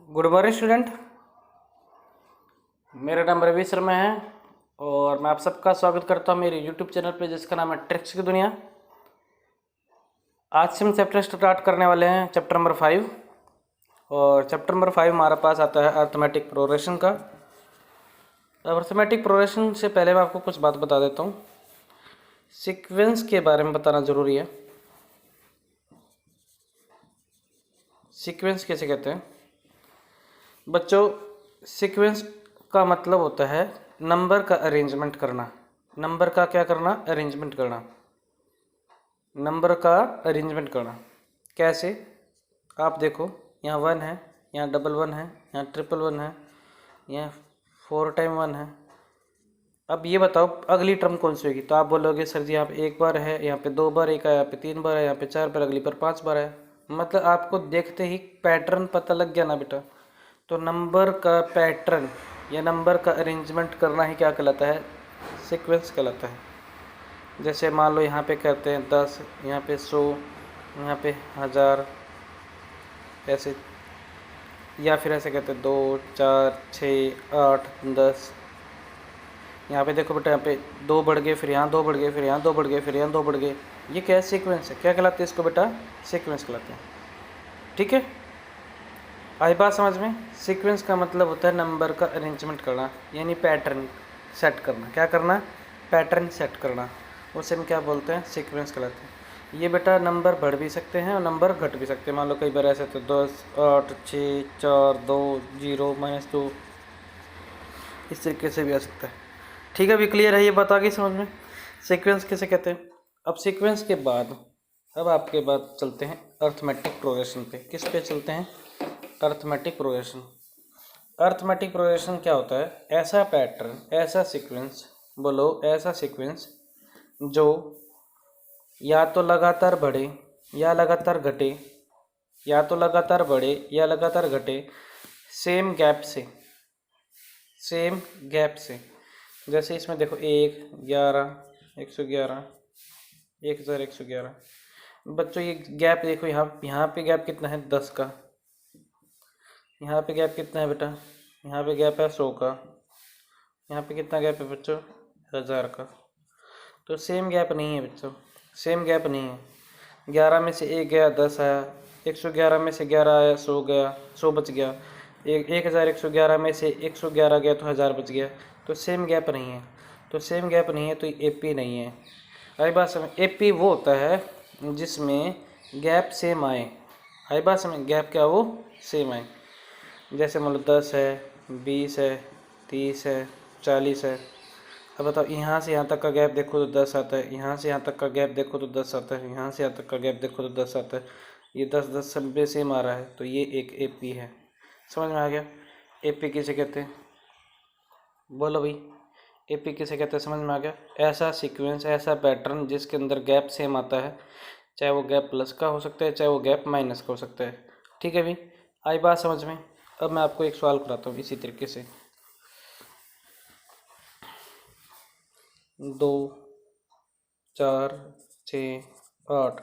Good morning student. मेरा नाम रवि शर्मा है और मैं आप सबका स्वागत करता हूं मेरे यूट्यूब चैनल पे जिसका नाम है ट्रिक्स की दुनिया। आज से हम चैप्टर स्टार्ट करने वाले हैं चैप्टर नंबर 5 और चैप्टर नंबर 5 हमारे पास आता है अर्थमेटिक प्रोग्रेशन का। अर्थमेटिक प्रोग्रेशन से पहले मैं आपको कुछ बात बता देता हूँ। सीक्वेंस के बारे में बताना ज़रूरी है। सीक्वेंस कैसे कहते हैं बच्चों? सीक्वेंस का मतलब होता है नंबर का अरेंजमेंट करना। नंबर का क्या करना? अरेंजमेंट करना। नंबर का अरेंजमेंट करना कैसे? आप देखो, यहाँ 1 है, यहाँ डबल 1 है, यहाँ ट्रिपल 1 है, यहाँ 4 टाइम 1 है। अब ये बताओ अगली टर्म कौन सी होगी? तो आप बोलोगे सर जी यहाँ पे 1 बार है, यहाँ पे 2 बार, एक है यहाँ पे 3 बार है, यहाँ पे 4 बार, अगली पर 5 बार है। मतलब आपको देखते ही पैटर्न पता लग गया ना बेटा। तो नंबर का पैटर्न या नंबर का अरेंजमेंट करना ही क्या कहलाता है? सीक्वेंस कहलाता है। जैसे मान लो यहाँ पे करते हैं 10, यहाँ पे 100, यहाँ पे 1000, ऐसे, या फिर ऐसे कहते हैं 2 4 6 8 10। यहाँ पे देखो बेटा, यहाँ पे 2 बढ़ गए, फिर यहाँ 2 बढ़ गए, फिर यहाँ 2 बढ़ गए, फिर यहाँ 2 बढ़ गए। ये क्या है? सीक्वेंस है। क्या कहलाते हैं इसको बेटा? सीक्वेंस कहलाते हैं। ठीक है, आई बात समझ में? सीक्वेंस का मतलब होता है नंबर का अरेंजमेंट करना, यानी पैटर्न सेट करना। क्या करना? पैटर्न सेट करना। उसे हम क्या बोलते हैं? सीक्वेंस कहलाते हैं। ये बेटा नंबर बढ़ भी सकते हैं और नंबर घट भी सकते हैं। मान लो कई बार ऐसे तो 10 8 6 4 2 0 -2, इस तरीके से भी आ सकता है। ठीक है, अभी क्लियर है? ये बात आ गई समझ में? सीक्वेंस किसे कहते हैं? अब सीक्वेंस के बाद अब आपके बाद चलते हैं अर्थमेटिक प्रोग्रेशन पे। किस पे चलते हैं? Arithmetic progression. अर्थमेटिक प्रोग्रेशन क्या होता है? ऐसा पैटर्न, ऐसा सीक्वेंस, बोलो ऐसा सीक्वेंस जो या तो लगातार बढ़े या लगातार घटे, या तो लगातार बढ़े या लगातार घटे, सेम गैप से, सेम गैप से। जैसे इसमें देखो 1 11 111 1111। बच्चों ये गैप देखो, यहाँ पे गैप कितना है? 10 का। यहाँ पे गैप कितना है बेटा? यहाँ पे गैप है 100 का। यहाँ पे कितना गैप है बच्चों? 1000 का। तो सेम गैप नहीं है बच्चों, सेम गैप नहीं है। 11 में से 1 गया, 10 आया। 111 में से 11 आया, 100 गया, 100 बच गया। 1111 में से 111 गया तो 1000 बच गया। तो सेम गैप नहीं है। तो सेम गैप नहीं है तो एपी नहीं है। आई बात समझ? एपी वो होता है जिसमें गैप सेम आए। आई बात समझ? गैप क्या? वो सेम आए। जैसे मान लो 10 है, 20 है, 30 है, 40 है। अब बताओ यहाँ से यहाँ तक का गैप देखो तो 10 आता है, यहाँ से यहाँ तक का गैप देखो तो 10 आता है, यहाँ से यहाँ तक का गैप देखो तो 10 आता है। ये 10 10 सब में सेम आ रहा है, तो ये एक एपी है। समझ में आ गया? एपी किसे कहते हैं? बोलो भाई, एपी किसे कहते हैं? समझ में आ गया? ऐसा सीक्वेंस, ऐसा पैटर्न जिसके अंदर गैप सेम आता है, चाहे वो गैप प्लस का हो सकता है, चाहे वो गैप माइनस का हो सकता है। ठीक है भाई, आई बात समझ में? अब मैं आपको एक सवाल कराता हूँ इसी तरीके से। 2 4 6 8।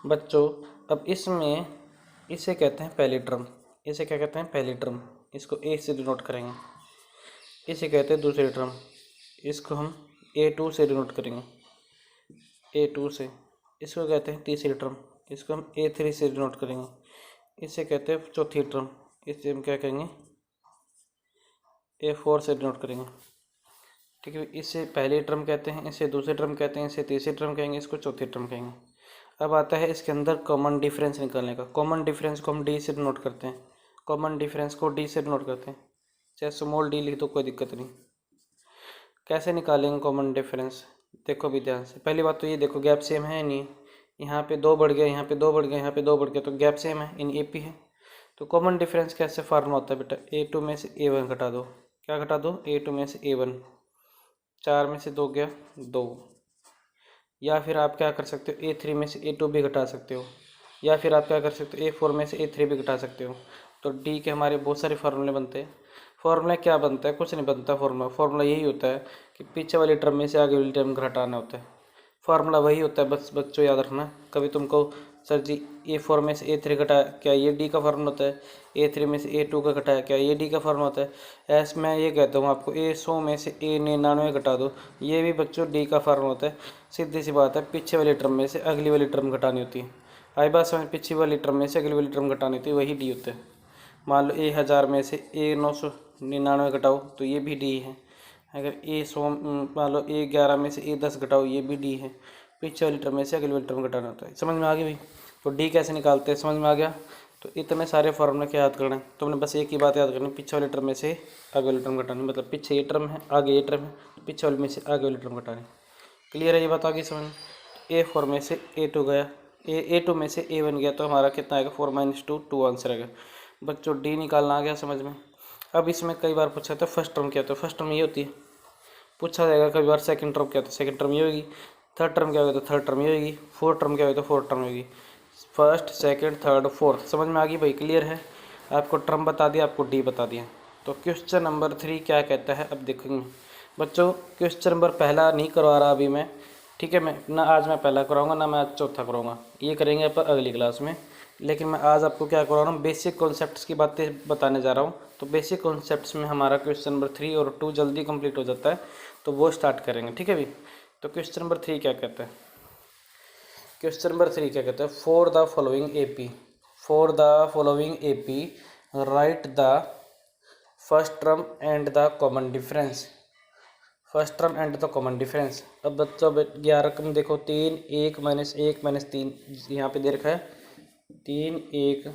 बच्चों अब इसमें इसे कहते हैं पहली टर्म। इसे क्या कहते हैं? पहली टर्म। इसको ए से डिनोट करेंगे। इसे कहते हैं दूसरी टर्म। इसको हम A2 से डिनोट करेंगे, A2 से। इसको कहते हैं तीसरी टर्म। इसको हम A3 से डिनोट करेंगे। इसे कहते हैं चौथी टर्म। इसे हम क्या कहेंगे? A4 से डिनोट करेंगे। ठीक है, इसे पहली टर्म कहते हैं, इसे दूसरी टर्म कहते हैं, इसे तीसरी टर्म कहेंगे, इसको चौथी टर्म कहेंगे। अब आता है इसके अंदर कॉमन डिफरेंस निकालने का। कॉमन डिफरेंस को हम डी से डिनोट करते हैं। कॉमन डिफरेंस को डी से डिनोट करते हैं, चाहे स्मॉल डी लिख दो, कोई दिक्कत नहीं। कैसे निकालेंगे कॉमन डिफरेंस? देखो भी ध्यान से। पहली बात तो ये देखो, गैप सेम है नहीं? यहाँ पे 2 बढ़ गया, यहाँ पे 2 बढ़ गया, यहाँ पे 2 बढ़ गया, तो गैप सेम है, इन एपी है। तो कॉमन डिफरेंस कैसे फार्मूला होता है बेटा? A2 में से A1 घटा दो। क्या घटा दो? A2 में से A1। 4 में से 2 गया 2। या फिर आप क्या कर सकते हो? A3 में से A2 भी घटा सकते हो, या फिर आप क्या कर सकते हो? A4 में से A3 भी घटा सकते हो। तो डी के हमारे बहुत सारे फार्मूले बनते हैं। फार्मूला क्या बनता है? कुछ नहीं बनता फार्मूला यही होता है कि पीछे वाली टर्म में से आगे वाली टर्म घटाना होता है। फार्मूला वही होता है, बस बच्चों याद रखना। कभी तुमको सर जी A4 में से A3 घटाया, क्या ये D का फॉर्मूला होता है? A3 में से A2 का घटाया, क्या ये D का फॉर्मूला होता है? ऐसे मैं ये कहता हूँ आपको A100 में से A99 घटा दो, ये भी बच्चों D का फॉर्मूला होता है। सीधी सी बात है, पीछे वाली टर्म में से अगली वाली टर्म घटानी होती है। आई बात समझ, पीछे वाली टर्म में से अगली वाली टर्म घटानी होती है, वही D होता है। मान लो A1000 में से A999 घटाओ तो ये भी D है। अगर A100 मान लो A11 में से A10 घटाओ, ये भी D है। पीछे वाली टर्म में से अगली वाली टर्म घटाना होता है। समझ में आ गई भाई? तो D कैसे निकालते हैं, समझ में आ गया? तो इतने सारे फॉर्मूले क्या याद करना है, तुमने बस एक ही बात याद करनी, पीछे वाली टर्म में से आगे वाली टर्म घटानी। मतलब पीछे ये टर्म है, आगे ये टर्म है, पीछे वाले में से आगे वाली टर्म घटानी। क्लियर है ये बात? आगे समझ में? A4 में से A2 गया, A2 में से A1 गया, तो हमारा कितना आएगा? 4 - 2, 2 आंसर आएगा। बच्चों D निकालना आ गया समझ में? अब इसमें कई बार पूछा था फर्स्ट टर्म क्या होता है, फर्स्ट टर्म ये होती है। पूछा जाएगा कई बार सेकंड टर्म क्या होता है, सेकंड टर्म ये होगी। थर्ड टर्म क्या होगा तो थर्ड टर्म ये होगी। फोर्थ टर्म क्या होगा तो फोर्थ टर्म होगी। First, second, third, fourth. समझ में आ गई भाई? क्लियर है? आपको टर्म बता दिया, आपको D बता दिया। तो क्वेश्चन नंबर 3 क्या कहता है अब देखेंगे बच्चों। क्वेश्चन नंबर पहला नहीं करवा रहा अभी मैं, ठीक है? मैं ना आज मैं पहला कराऊंगा, ना मैं आज चौथा कराऊंगा, ये करेंगे अपन अगली क्लास में। लेकिन मैं आज आपको क्या करवा रहा हूँ, बेसिक कॉन्सेप्ट्स की बातें बताने जा रहा हूँ। तो बेसिक कॉन्सेप्ट्स में हमारा क्वेश्चन नंबर 3 और 2 जल्दी कंप्लीट हो जाता है, तो वो स्टार्ट करेंगे, ठीक है भाई? तो क्वेश्चन नंबर 3 क्या कहता है? क्वेश्चन नंबर 3 क्या कहता है? For the following AP, for the following AP right the first term and the common difference, first term and the common difference. अब बच्चों 11 रकम देखो, 3 1 -1 -3 यहाँ पे दे रखा है, 3 1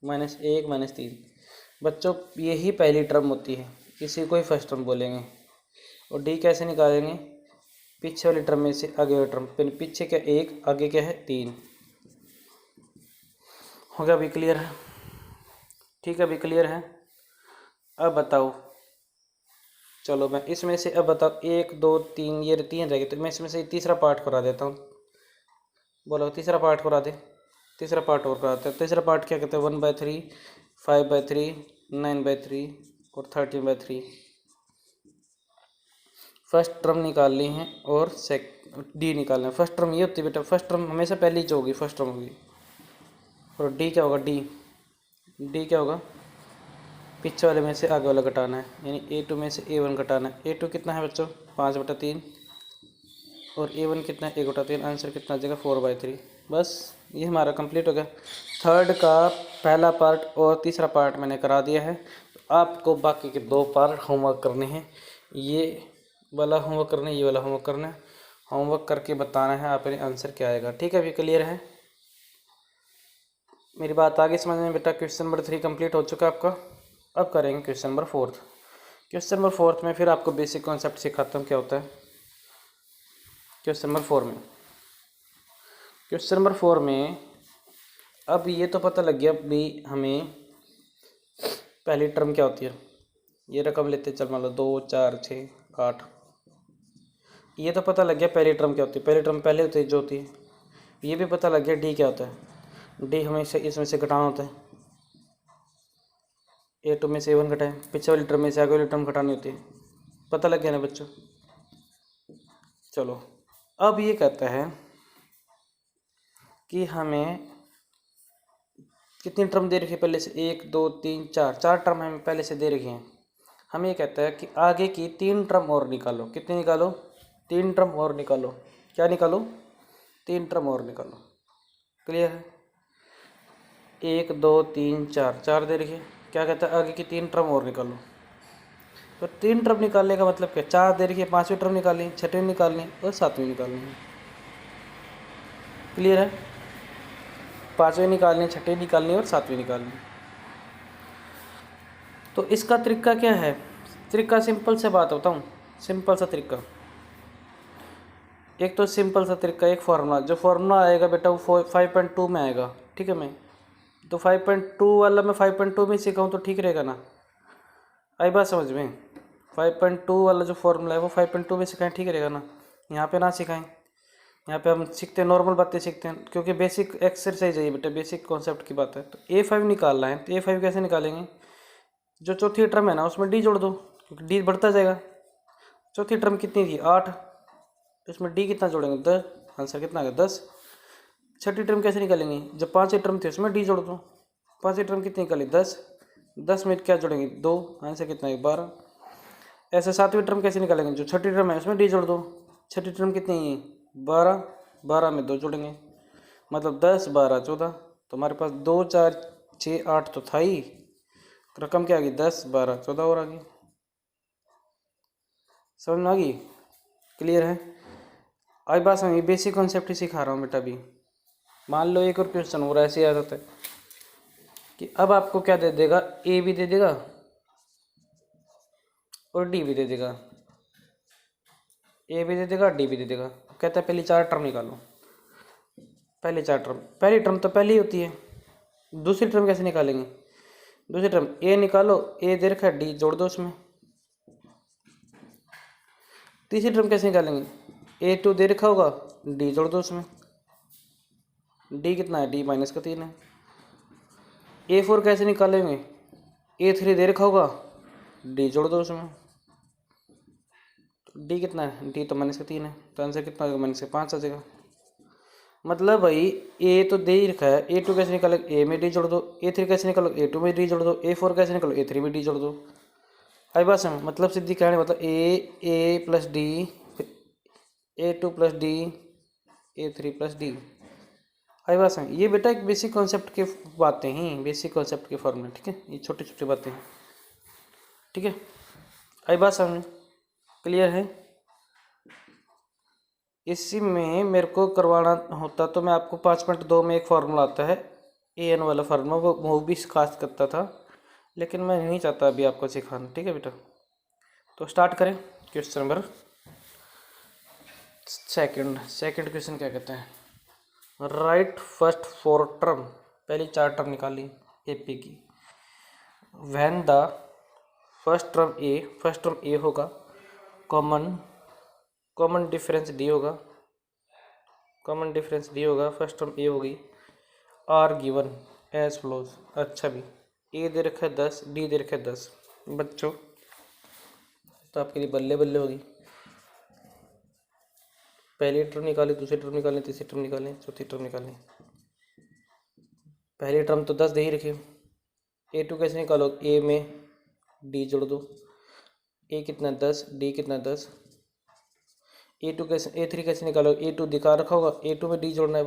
-1 -3। बच्चों यही पहली टर्म होती है, इसी को ही फर्स्ट टर्म बोलेंगे। और D कैसे निकालेंगे? पीछे वाली टर्म में से आगे वाली टर्म, पीछे क्या 1, आगे क्या है 3। हो गया? अभी क्लियर है? ठीक है, अभी क्लियर है? अब बताओ, चलो मैं इसमें से अब बताओ 1 2 3, ये 3 रह गए, तो मैं इसमें से तीसरा पार्ट करा देता हूँ। बोलो तीसरा पार्ट करा दे। तीसरा पार्ट और कराते हैं। तीसरा पार्ट क्या कहते हैं? 1/3, 5/3, 9/3 और 13/3। फर्स्ट टर्म निकालनी है और D निकालना है। फर्स्ट टर्म ये होती है बेटा, फर्स्ट टर्म हमेशा पहली जो होगी फर्स्ट टर्म होगी। और D क्या होगा? D क्या होगा? पीछे वाले में से आगे वाला घटाना है, यानी A2 में से A1 घटाना है। A2 कितना है बच्चों? 5/3 और A1 कितना है? 1/3। आंसर कितना आ जाएगा? 4/3। बस ये हमारा कंप्लीट हो गया। थर्ड का पहला पार्ट और तीसरा पार्ट मैंने करा दिया है। तो आपको बाकी के 2 पार्ट होमवर्क करने हैं। ये वाला होमवर्क करना है, ये वाला होमवर्क करना है। होमवर्क करके बताना है आपने आंसर क्या आएगा, ठीक है? अभी क्लियर है? मेरी बात आगे समझ में बेटा? क्वेश्चन नंबर 3 कंप्लीट हो चुका है आपका। अब करेंगे क्वेश्चन नंबर 4। क्वेश्चन नंबर 4 में फिर आपको बेसिक कॉन्सेप्ट सिखाता हूँ क्या होता है। क्वेश्चन नंबर 4 में, क्वेश्चन नंबर 4 में अब ये तो पता लग गया भी हमें पहली टर्म क्या होती है। ये रकम लेते चल, मान लो 2 4 6 8। ये तो पता लग गया पहली टर्म क्या होती है, पहली टर्म पहले होती है जो होती है। ये भी पता लग गया D क्या होता है। D हमेशा इसमें से घटाना होता है। A2 में से A1 घटाएं, पीछे वाली टर्म में से आगे वाली टर्म घटानी होती है। पता लग गया ना बच्चों? चलो अब ये कहता है कि हमें कितनी टर्म दे रखी है पहले से? 1 2 3 4, 4 टर्म हमें पहले से दे रखी हैं। हमें ये कहता है कि आगे की 3 टर्म और निकालो। कितनी निकालो? 3 टर्म और निकालो। क्या निकालो? 3 टर्म और निकालो। क्लियर है? 1 2 3 4, 4 दे रखी है। क्या कहता है? आगे की 3 टर्म और निकालो। तो 3 टर्म निकालने का मतलब क्या? 4 दे रखी है, 5वीं टर्म निकालनी, 6वीं निकालनी और 7वीं निकालनी है। क्लियर है? 5वीं निकालनी, 6वीं निकालनी और 7वीं निकालनी। तो इसका तरीका क्या है? तरीका सिंपल से बात बताऊँ, सिंपल सा तरीका। एक तो सिंपल सा तरीका, एक फार्मूला। जो फार्मूला आएगा बेटा वो 5.2 में आएगा, ठीक है? मैं तो 5.2 वाला मैं 5.2 में सिखाऊँ तो ठीक रहेगा ना? आई बात समझ में? 5.2 वाला जो फार्मूला है वो 5.2 में सिखाएं, ठीक रहेगा ना? यहाँ पे ना सिखाएं। यहाँ पे हम सीखते हैं, नॉर्मल बातें सीखते हैं, क्योंकि बेसिक एक्सरसाइज है ये बेटा, बेसिक कॉन्सेप्ट की बात है। तो A5 निकालना है, तो A5 कैसे निकालेंगे? जो चौथी टर्म है ना उसमें D जोड़ दो, क्योंकि D बढ़ता जाएगा। चौथी टर्म कितनी थी? 8, तो इसमें D कितना जोड़ेंगे? 10। आंसर कितना आ गया? 10। छठी टर्म कैसे निकालेंगे, जब पाँचवीं टर्म थी उसमें डी जोड़ दो। पाँचवीं टर्म कितनी निकाली 10, 10 में क्या जोड़ेंगे 2, आंसर कितना है 12। ऐसे सातवीं टर्म कैसे निकालेंगे, जो छठी टर्म है उसमें डी जोड़ दो। छठी टर्म कितनी है 12, 12 में 2 जोड़ेंगे, मतलब 10, 12, 14। तो हमारे पास 2, 4, 6, 8 तो था ही, रकम क्या आ गई 10, 12, 14 और आ गई। समझ में आ गई, क्लियर है। आज बात समझिए, बेसिक कॉन्सेप्ट ही सिखा रहा हूँ बेटा। अभी मान लो एक और क्वेश्चन हो रहा है, ऐसे आ जाता है कि अब आपको क्या दे देगा, ए भी दे देगा और डी भी दे देगा, ए भी दे देगा डी भी दे देगा। कहता है पहली 4 टर्म निकालो। पहली 4 टर्म, पहली टर्म तो पहली होती है, दूसरी टर्म कैसे निकालेंगे, दूसरी टर्म ए निकालो, ए दे रखा है डी जोड़ दो उसमें। तीसरी टर्म कैसे निकालेंगे, A2 दे रखा होगा डी जोड़ दो उसमें, डी कितना है डी माइनस का 3 है। A4 कैसे निकालेंगे, A3 दे रखा होगा डी जोड़ दो उसमें, डी कितना है डी तो माइनस का 3 है, तो आंसर कितना होगा माइनस का 5 आ जाएगा। मतलब भाई ए तो दे ही रखा है, A2 कैसे निकालो ए में डी जोड़ दो, A3 कैसे निकालो A2 में डी जोड़ दो, A4 कैसे निकालो A3 में डी जोड़ दो। आई बात समझ, मतलब सीधी कहने मतलब A plus D, A2 plus D, A3 plus D. आई बात समझ, ये बेटा एक बेसिक कॉन्सेप्ट की बातें ही, बेसिक कॉन्सेप्ट के फॉर्मूले, ठीक है, ये छोटी छोटी बातें हैं, ठीक है। आई बात समझ, क्लियर है। इसी में मेरे को करवाना होता तो मैं आपको 5.2 में एक फार्मूला आता है AN वाला फार्मूला, वो भी खास करता था, लेकिन मैं नहीं चाहता अभी आपको सिखाना, ठीक है बेटा। तो स्टार्ट करें क्वेश्चन नंबर सेकंड क्वेश्चन क्या कहते हैं, राइट फर्स्ट 4 टर्म, पहली 4 टर्म निकाली AP की। व्हेन द फर्स्ट टर्म ए होगा, कॉमन डिफरेंस डी होगा, फर्स्ट टर्म ए होगी, आर गिवन एज फ्लोज। अच्छा भी, ए दे रखा है 10, डी दे रखा है 10 बच्चों, तो आपके लिए बल्ले बल्ले होगी। पहली टर्म निकाली, दूसरी टर्म निकालें, तीसरी टर्म निकालें, चौथी टर्म निकालें। पहली टर्म तो 10 दे ही रखी, A2 कैसे निकालो, ए में डी जोड़ दो, ए कितना 10, डी कितना 10। A3 कैसे निकालो, A2 दिखा रखा होगा, A2 में डी जोड़ना है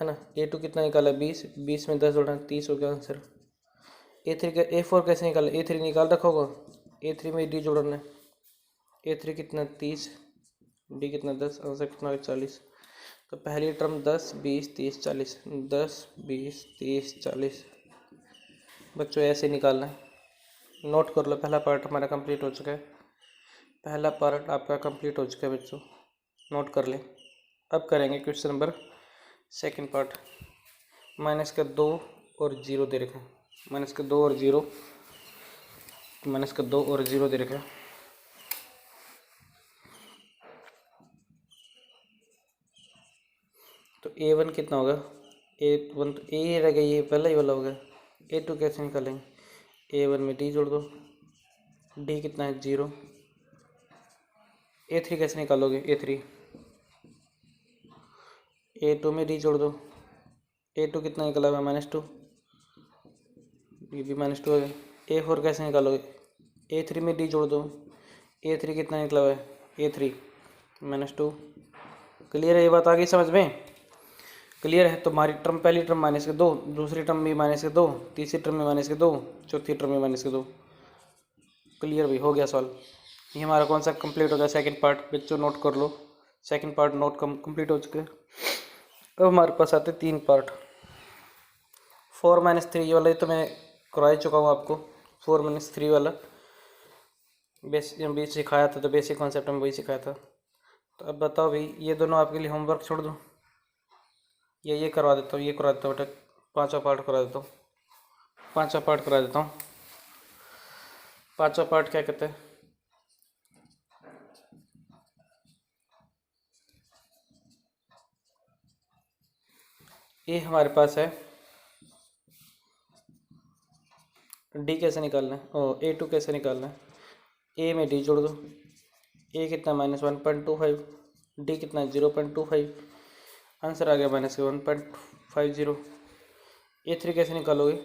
ना। A2 कितना निकाला 20, 20 में 10 जोड़ना 30 हो गया आंसर। A4 कैसे निकाला, A3 निकाल रखा होगा, A3 में डी जोड़ना है, A3 कितना 30, डी कितना 10, आंसर कितना 40। तो पहली टर्म 10, 20, 30, 40, 10, 20, 30, 40 बच्चों ऐसे निकालना है। नोट कर लो, पहला पार्ट हमारा कंप्लीट हो चुका है, पहला पार्ट आपका कंप्लीट हो चुका है बच्चों, नोट कर लें। अब करेंगे question number second part. Minus का 2 और 0 दे रखा है, माइनस का 2 और 0 दे रखा है। तो A1 कितना होगा, A1 तो ए ही रह गया, ये पहला ही वाला होगा। A2 कैसे निकालेंगे, A1 में डी जोड़ दो, डी कितना है 0। A3 कैसे निकालोगे, A3 A2 में डी जोड़ दो, A2 कितना निकला हुआ -2, ये भी -2 हो गया। A4 कैसे निकालोगे, A3 में डी जोड़ दो, A3 कितना निकला हुआ है A3 -2। क्लियर है, ये बात आ गई समझ में, क्लियर है। तो हमारी टर्म, पहली टर्म -2, दूसरी टर्म में -2, तीसरी टर्म में -2, चौथी टर्म में -2। क्लियर भाई, हो गया सॉल्व। ये हमारा कौन सा कंप्लीट हो गया, सेकंड पार्ट। बच्चों नोट कर लो, सेकंड पार्ट नोट कंप्लीट हो चुके हैं। अब हमारे पास आते 3 पार्ट। 4 - 3 वाला तो मैं करा ही चुका हूँ आपको, 4 - 3 वाला बेसिक सिखाया था, तो बेसिक कॉन्सेप्ट में वही सिखाया था। तो अब बताओ भाई, ये दोनों आपके लिए होमवर्क छोड़ दूँ, ये करवा देता हूँ, ये करा देता हूँ बेटा, 5वां पार्ट करा देता हूँ, 5वां पार्ट करा देता हूँ। 5वां पार्ट क्या कहते हैं, ये हमारे पास है डी कैसे निकालना है, और A2 कैसे निकालना है। ए में डी जोड़ दो, ए कितना -1.25, डी कितना 0.25, आंसर आ गया -1.50। A3 कैसे निकालोगे?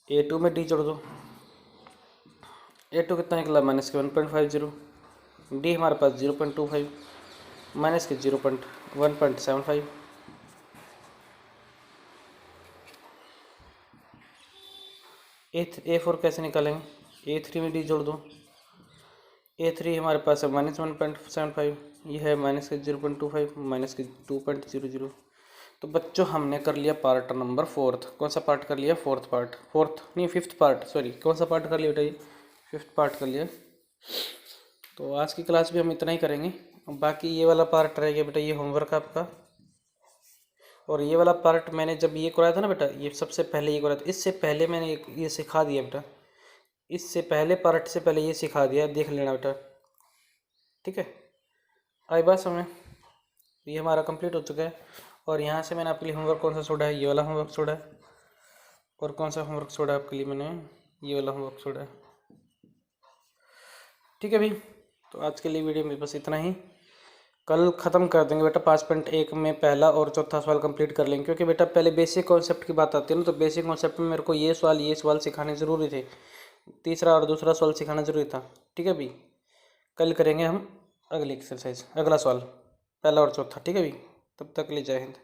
A2 में D जोड़ दो। A2 कितना निकला? -1.50। D हमारे पास 0.25 माइनस के 1.75। A4 कैसे निकालेंगे? A3 में D जोड़ दो। A3 हमारे पास है -1.75, ये है माइनस के 0.25 माइनस के 2.00। तो बच्चों हमने कर लिया पार्ट नंबर 4। कौन सा पार्ट कर लिया? फिफ्थ पार्ट, सॉरी कौन सा पार्ट कर लिया बेटा? ये 5th पार्ट कर लिया। तो आज की क्लास भी हम इतना ही करेंगे। बाकी ये वाला पार्ट रहेगा बेटा, ये होमवर्क आपका। और ये वाला पार्ट मैंने जब ये कराया था ना बेटा, ये सबसे पहले ये कराया था, इससे पहले मैंने ये सिखा दिया बेटा, इससे पहले पार्ट से पहले ये सिखा दिया, देख लेना बेटा, ठीक है। आई बात समझ? ये हमारा कंप्लीट हो चुका है। और यहाँ से मैंने आपके लिए होमवर्क कौन सा छोड़ा है? ये वाला होमवर्क छोड़ा है। और कौन सा होमवर्क छोड़ा है आपके लिए मैंने? ये वाला होमवर्क छोड़ा है, ठीक है भाई। तो आज के लिए वीडियो में बस इतना ही। कल ख़त्म कर देंगे बेटा 5.1 में पहला और चौथा सवाल कंप्लीट कर लेंगे, क्योंकि बेटा पहले बेसिक कॉन्सेप्ट की बात आती है ना, तो बेसिक कॉन्सेप्ट में मेरे को ये सवाल सिखाने ज़रूरी थे। तीसरा और दूसरा सवाल सिखाना ज़रूरी था, ठीक है भाई। कल करेंगे हम अगली एक्सरसाइज, अगला सवाल, पहला और चौथा, ठीक है भाई। तब तक के लिए जय हिंद।